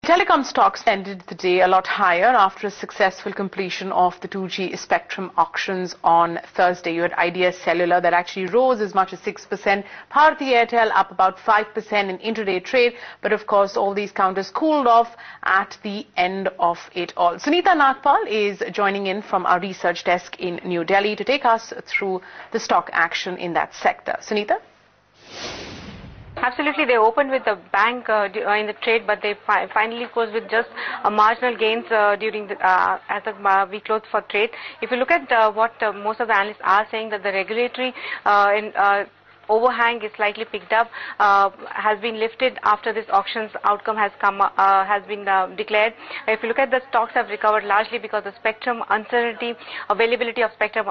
Telecom stocks ended the day a lot higher after a successful completion of the 2G spectrum auctions on Thursday. You had Idea Cellular that actually rose as much as 6%, Bharti Airtel up about 5% in intraday trade, but of course all these counters cooled off at the end of it all. Sunita Nagpal is joining in from our research desk in New Delhi to take us through the stock action in that sector. Sunita? Absolutely, they opened with a bang in the trade, but they finally closed with just marginal gains during the as we closed for trade. If you look at what most of the analysts are saying, that the regulatory overhang is slightly picked up, has been lifted after this auction's outcome has been declared. If you look at the stocks have recovered largely because the spectrum uncertainty, availability of spectrum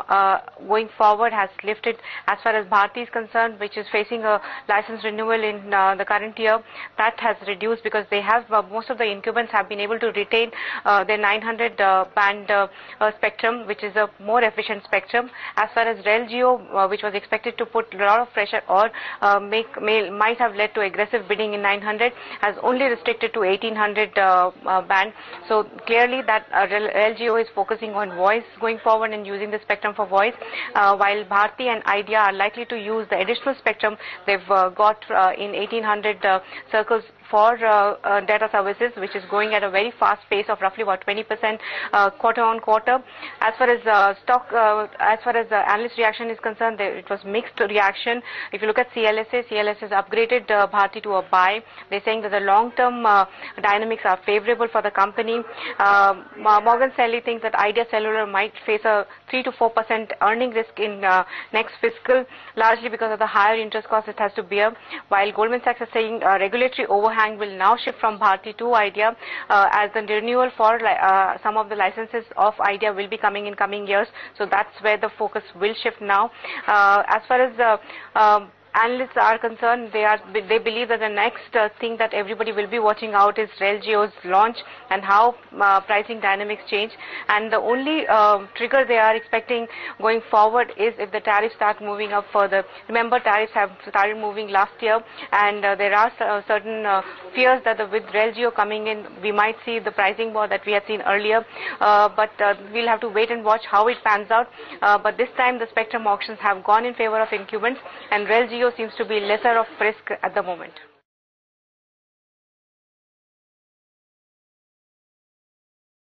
going forward has lifted as far as Bharti is concerned, which is facing a license renewal in the current year. That has reduced because they have most of the incumbents have been able to retain their 900 band spectrum, which is a more efficient spectrum. As far as RelGeo, which was expected to put a lot of pressure or might have led to aggressive bidding in 900, has only restricted to 1800 band. So clearly that RelGeo is focusing on voice going forward and using the spectrum for voice, while Bharti and Idea are likely to use the additional spectrum they've got in 1800 circles for data services, which is going at a very fast pace of roughly about 20% quarter on quarter. As far as as far as the analyst reaction is concerned, it was mixed reaction. If you look at CLSA has upgraded Bharti to a buy. They're saying that the long-term dynamics are favorable for the company. Morgan Stanley thinks that Idea Cellular might face a 3 to 4% earning risk in next fiscal, largely because of the higher interest cost it has to bear, while Goldman Sachs is saying regulatory overhang will now shift from Bharti to Idea as the renewal for some of the licenses of Idea will be coming in coming years. So that's where the focus will shift now. As far as the analysts are concerned, they believe that the next thing that everybody will be watching out is RelGeo's launch and how pricing dynamics change. And the only trigger they are expecting going forward is if the tariffs start moving up further. Remember, tariffs have started moving last year, and there are certain fears that with RelGeo coming in, we might see the pricing war that we had seen earlier. But we'll have to wait and watch how it pans out. But this time, the spectrum auctions have gone in favor of incumbents, and RelGeo seems to be lesser of risk at the moment.